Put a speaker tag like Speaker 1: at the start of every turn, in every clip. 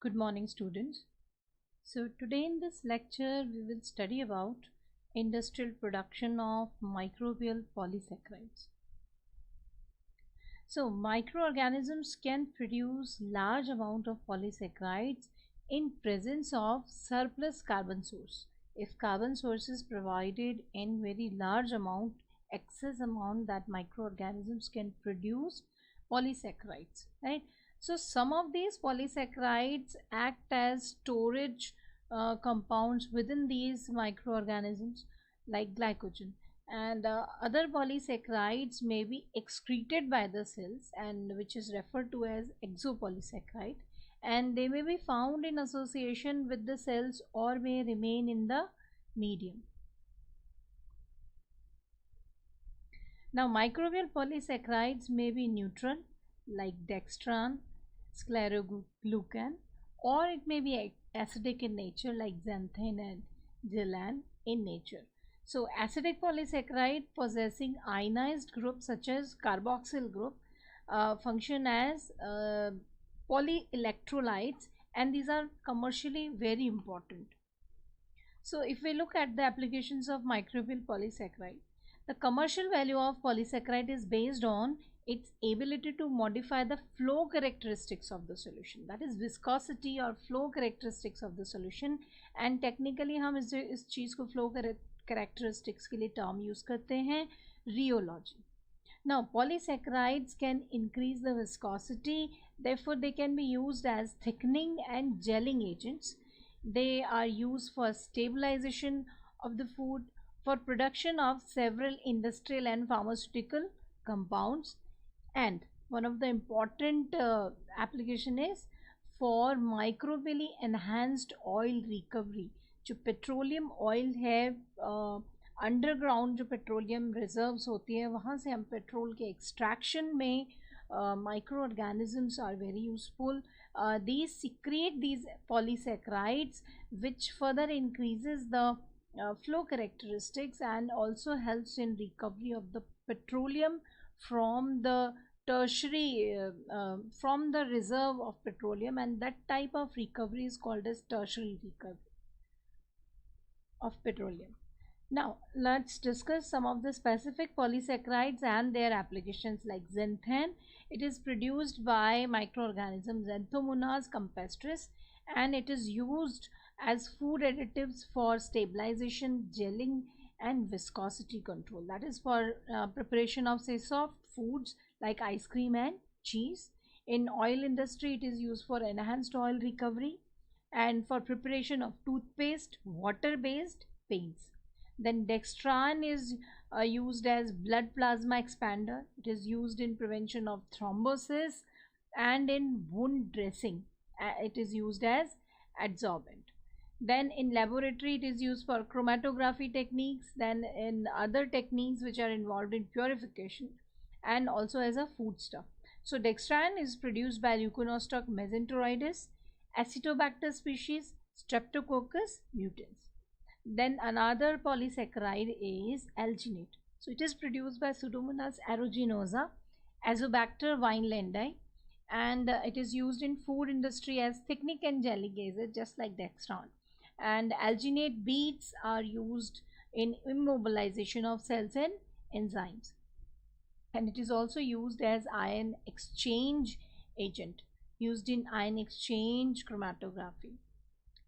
Speaker 1: Good morning, students. So today in this lecture we will study about industrial production of microbial polysaccharides. So microorganisms can produce large amount of polysaccharides in presence of surplus carbon source. If carbon source is provided in very large amount, excess amount, that microorganisms can produce polysaccharides, right? So some of these polysaccharides act as storage compounds within these microorganisms like glycogen, and other polysaccharides may be excreted by the cells, and which is referred to as exopolysaccharide, and they may be found in association with the cells or may remain in the medium. Now microbial polysaccharides may be neutral like dextran, scleroglucan, or it may be acidic in nature like xanthan and gelan in nature. So acidic polysaccharide possessing ionized groups such as carboxyl group function as polyelectrolytes, and these are commercially very important. So if we look at the applications of microbial polysaccharide, the commercial value of polysaccharide is based on its ability to modify the flow characteristics of the solution, that is viscosity or flow characteristics of the solution. And technically हम इस चीज़ को flow characteristics के लिए term use करते हैं rheology. Now polysaccharides can increase the viscosity, therefore they can be used as thickening and gelling agents. They are used for stabilization of the food, for production of several industrial and pharmaceutical compounds, and one of the important application is for microbially enhanced oil recovery. जो petroleum oil है, underground जो petroleum reserves होती है वहाँ से हम petrol के extraction में microorganisms are very useful. These secrete these polysaccharides, which further increases the flow characteristics and also helps in recovery of the petroleum from the tertiary from the reserve of petroleum, and that type of recovery is called as tertiary recovery of petroleum. Now let's discuss some of the specific polysaccharides and their applications. Like xanthan, it is produced by microorganisms Xanthomonas campestris, and it is used as food additives for stabilization, gelling and viscosity control, that is for preparation of say soft foods like ice cream and cheese. In oil industry it is used for enhanced oil recovery and for preparation of toothpaste, water based paints. Then dextran is used as blood plasma expander. It is used in prevention of thrombosis and in wound dressing. It is used as adsorbent. Then in laboratory it is used for chromatography techniques, then in other techniques which are involved in purification, and also as a foodstuff. So dextran is produced by Leuconostoc mesenteroides, Acetobacter species, Streptococcus mutans. Then another polysaccharide is alginate. So it is produced by Pseudomonas aeruginosa, Azobacter vinelandii, and it is used in food industry as thickening and gelling agent, just like dextran. And alginate beads are used in immobilization of cells and enzymes, and it is also used as ion exchange agent, used in ion exchange chromatography.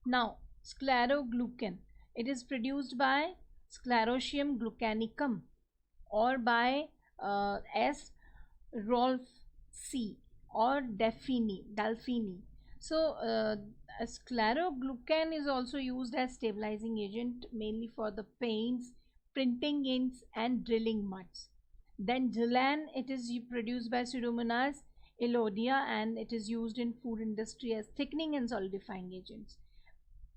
Speaker 1: Now scleroglucan, it is produced by Sclerotium glucanicum or by S. rolfsi or Delphini. So scleroglucan is also used as stabilizing agent mainly for the paints, printing inks and drilling muds. Then gelan, it is produced by Pseudomonas elodia, and it is used in food industry as thickening and solidifying agents.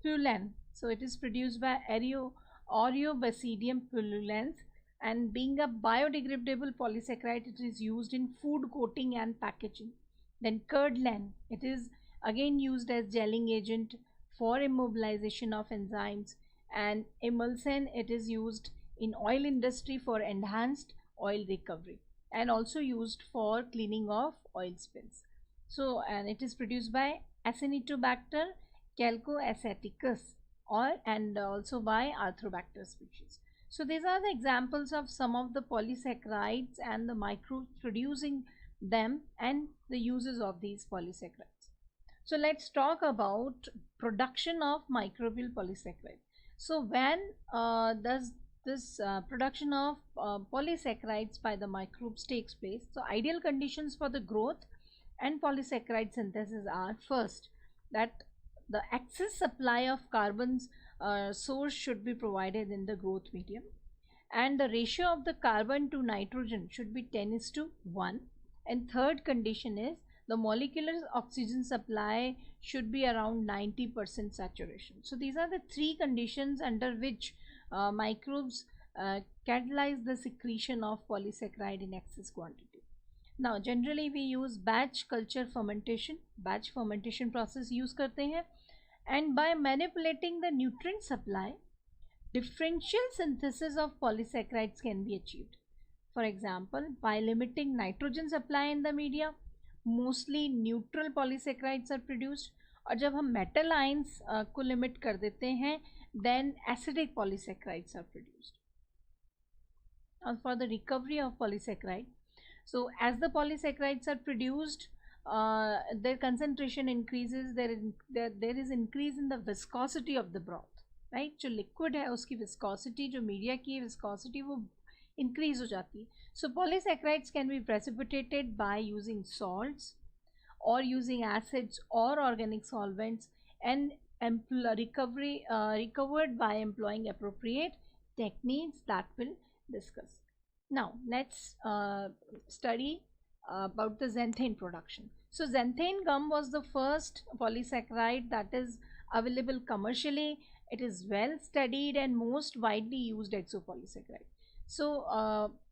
Speaker 1: Pullan, so it is produced by Aureobasidium pullulans, and being a biodegradable polysaccharide, it is used in food coating and packaging. Then curdlan, it is again used as gelling agent for immobilization of enzymes, and emulsin, it is used in oil industry for enhanced oil recovery and also used for cleaning of oil spills. So, and it is produced by Acinetobacter calcoaceticus and also by Arthrobacter species. So these are the examples of some of the polysaccharides and the microbes producing them and the uses of these polysaccharides. So let's talk about production of microbial polysaccharide. So when does this production of polysaccharides by the microbes takes place? So ideal conditions for the growth and polysaccharide synthesis are: first, that the excess supply of carbon's source should be provided in the growth medium, and the ratio of the carbon to nitrogen should be 10:1. And third condition is the molecular oxygen supply should be around 90% saturation. So these are the three conditions under which microbes catalyze the secretion of polysaccharide in excess quantity. Now generally we use batch culture fermentation, batch fermentation process use करते हैं, and by manipulating the nutrient supply, differential synthesis of polysaccharides can be achieved. For example, by limiting nitrogen supply in the media, mostly neutral polysaccharides are produced. और जब हम metal ions को limit कर देते हैं, then acidic polysaccharides are produced. And for the recovery of polysaccharide, so as the polysaccharides are produced, their concentration increases, there is increase in the viscosity of the broth, right? जो liquid है उसकी viscosity, जो media की viscosity वो increase हो जाती है. So polysaccharides can be precipitated by using salts or using acids or organic solvents, and recovered by employing appropriate techniques that we'll discuss. Now let's study about the xanthan production. So xanthan gum was the first polysaccharide that is available commercially. It is well studied and most widely used exopolysaccharide. So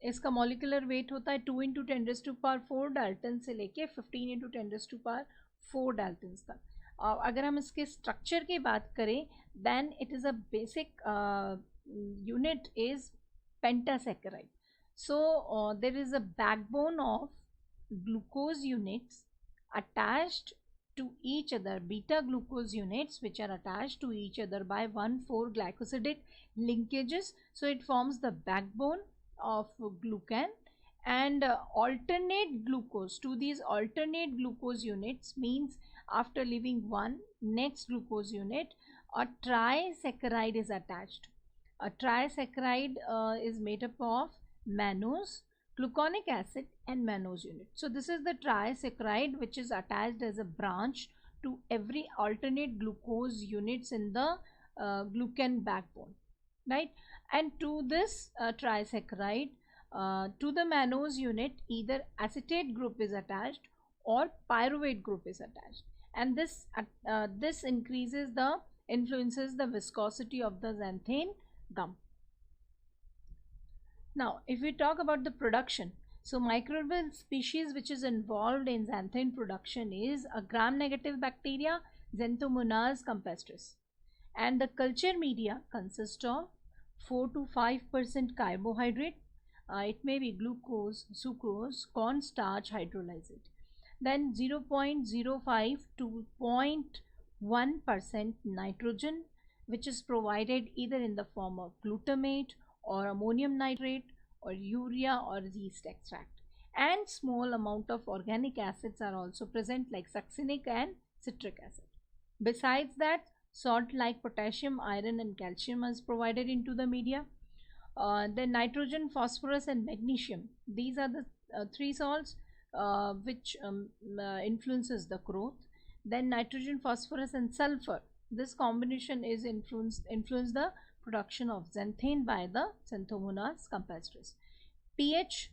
Speaker 1: इसका molecular weight होता है 2 × 10⁴ Dalton से लेके 15 × 10⁴ Dalton तक. अगर हम इसके structure की बात करें, then it is a basic unit is pentasaccharide. So there is a backbone of glucose units attached to each other, beta glucose units which are attached to each other by 1,4 glycosidic linkages. So it forms the backbone of glucan, and alternate glucose to these alternate glucose units means after leaving one next glucose unit, a trisaccharide is attached. A trisaccharide is made up of mannose, gluconic acid and mannose unit. So this is the trisaccharide which is attached as a branch to every alternate glucose units in the glucan backbone, right? And to this trisaccharide, to the mannose unit, either acetate group is attached or pyruvate group is attached, and this influences the viscosity of the xanthan gum. Now, if we talk about the production, so microbial species which is involved in xanthan production is a gram-negative bacteria, Xanthomonas campestris, and the culture media consists of 4 to 5% carbohydrate. It may be glucose, sucrose, cornstarch, hydrolysate. Then 0.05 to 0.1% nitrogen, which is provided either in the form of glutamate or ammonium nitrate or urea or yeast extract, and small amount of organic acids are also present like succinic and citric acid. Besides that, salt like potassium, iron and calcium is provided into the media. Then nitrogen, phosphorus and magnesium, these are the three salts which influences the growth. Then nitrogen, phosphorus and sulfur, this combination is influence the production of xanthan by the Xanthomonas campestris. pH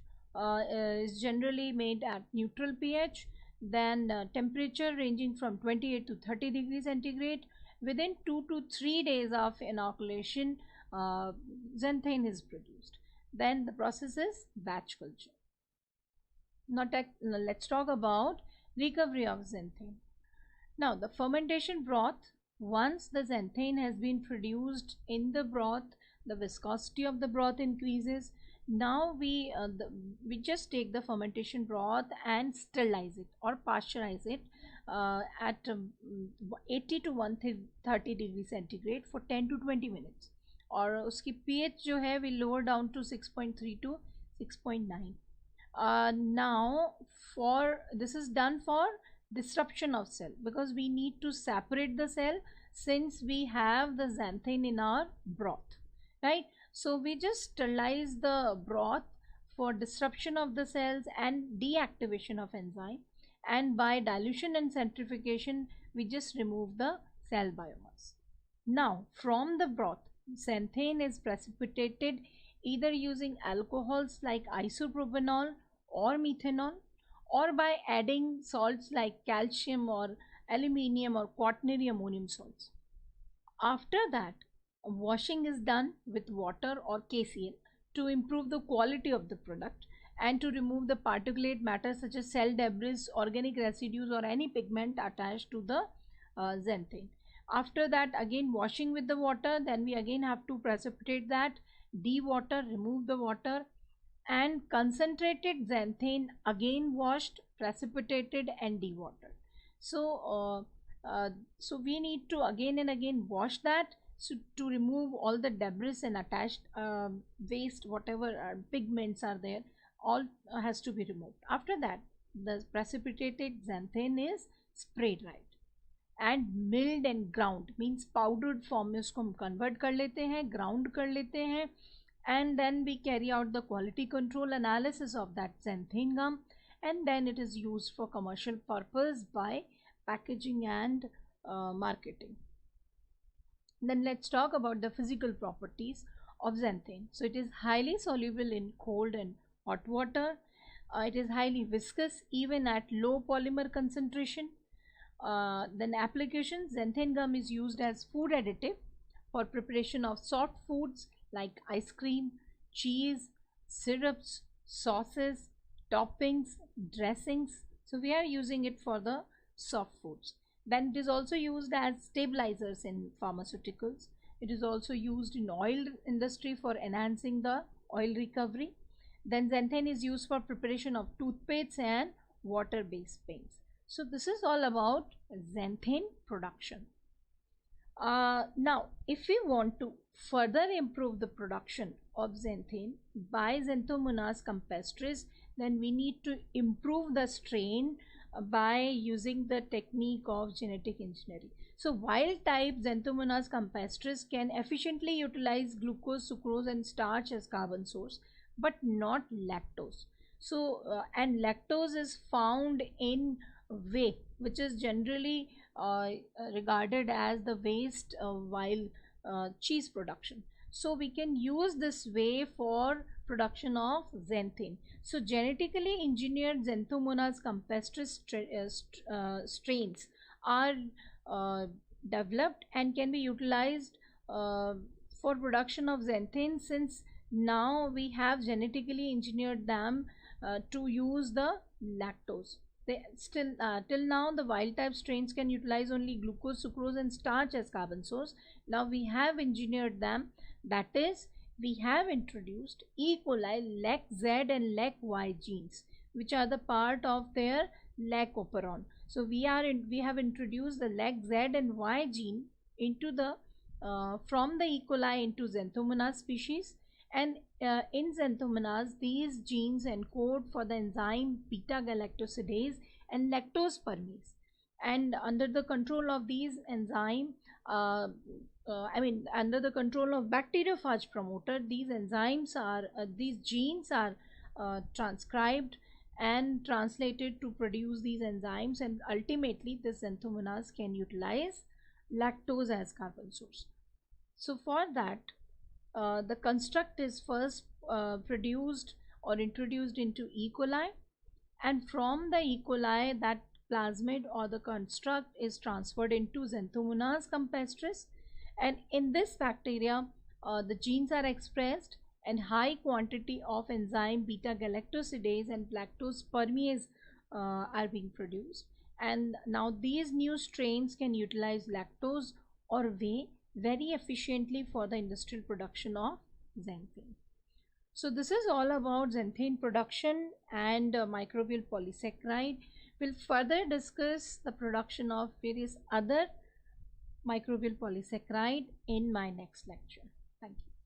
Speaker 1: is generally made at neutral pH. Then temperature ranging from 28 to 30 degrees centigrade. Within 2 to 3 days of inoculation, xanthan is produced. Then the process is batch culture. Now let's talk about recovery of xanthan. Now the fermentation broth, once the xanthan has been produced in the broth, the viscosity of the broth increases. Now we just take the fermentation broth and sterilize it or pasteurize it at 80 to 130 degree centigrade for 10 to 20 minutes, और उसकी pH जो है we lower down to 6.3 to 6.9. Now for this is done for disruption of cell, because we need to separate the cell since we have the xanthan in our broth, right? So we just sterilize the broth for disruption of the cells and deactivation of enzyme, and by dilution and centrifugation we just remove the cell biomass. Now from the broth, xanthan is precipitated either using alcohols like isopropanol or methanol, or by adding salts like calcium or aluminium or quaternary ammonium salts. After that, washing is done with water or KCl to improve the quality of the product and to remove the particulate matter such as cell debris, organic residues, or any pigment attached to the xanthan. After that, again washing with the water, then we again have to precipitate that, de-water, remove the water, and concentrated xanthan again washed, precipitated, and de-watered. So we need to again and again wash that, so to remove all the debris and attached waste, whatever pigments are there, all has to be removed. After that, the precipitated xanthan is spray dried and milled and ground, means powdered form में उसको हम convert कर लेते हैं, ground कर लेते हैं, and then we carry out the quality control analysis of that xanthan gum, and then it is used for commercial purpose by packaging and marketing. Then let's talk about the physical properties of xanthan. So it is highly soluble in cold and hot water. It is highly viscous even at low polymer concentration. Then application, xanthan gum is used as food additive for preparation of soft foods like ice cream, cheese, syrups, sauces, toppings, dressings. So we are using it for the soft foods. Then it is also used as stabilizers in pharmaceuticals. It is also used in oil industry for enhancing the oil recovery. Then xanthan is used for preparation of toothpastes and water-based paints. So this is all about xanthan production. Now, if we want to further improve the production of xanthan by Xanthomonas campestris, then we need to improve the strain by using the technique of genetic engineering. So wild type Xanthomonas campestris can efficiently utilize glucose, sucrose, and starch as carbon source, but not lactose. So and lactose is found in whey, which is generally regarded as the waste while cheese production. So we can use this whey for production of xanthan. So genetically engineered Xanthomonas campestris strains are developed and can be utilized for production of xanthan, since now we have genetically engineered them to use the lactose. They still till now the wild type strains can utilize only glucose, sucrose, and starch as carbon source. Now we have engineered them, that is, we have introduced E. coli, LAC-Z and LAC-Y genes, which are the part of their lac operon. So we have introduced the LAC-Z and Y gene into the from the E. coli into Xanthomonas species, and in Xanthomonas these genes encode for the enzyme beta galactosidase and lactose permease, and under the control of these enzyme under the control of bacteriophage promoter, these enzymes are these genes are transcribed and translated to produce these enzymes, and ultimately this Xanthomonas can utilize lactose as carbon source. So for that, the construct is first produced or introduced into E. coli, and from the E. coli that plasmid or the construct is transferred into Xanthomonas campestris, and in this bacteria the genes are expressed and high quantity of enzyme beta galactosidase and lactose permease are being produced, and now these new strains can utilize lactose or whey very efficiently for the industrial production of xanthan. So this is all about xanthine production and microbial polysaccharide. We'll further discuss the production of various other microbial polysaccharide in my next lecture. Thank you.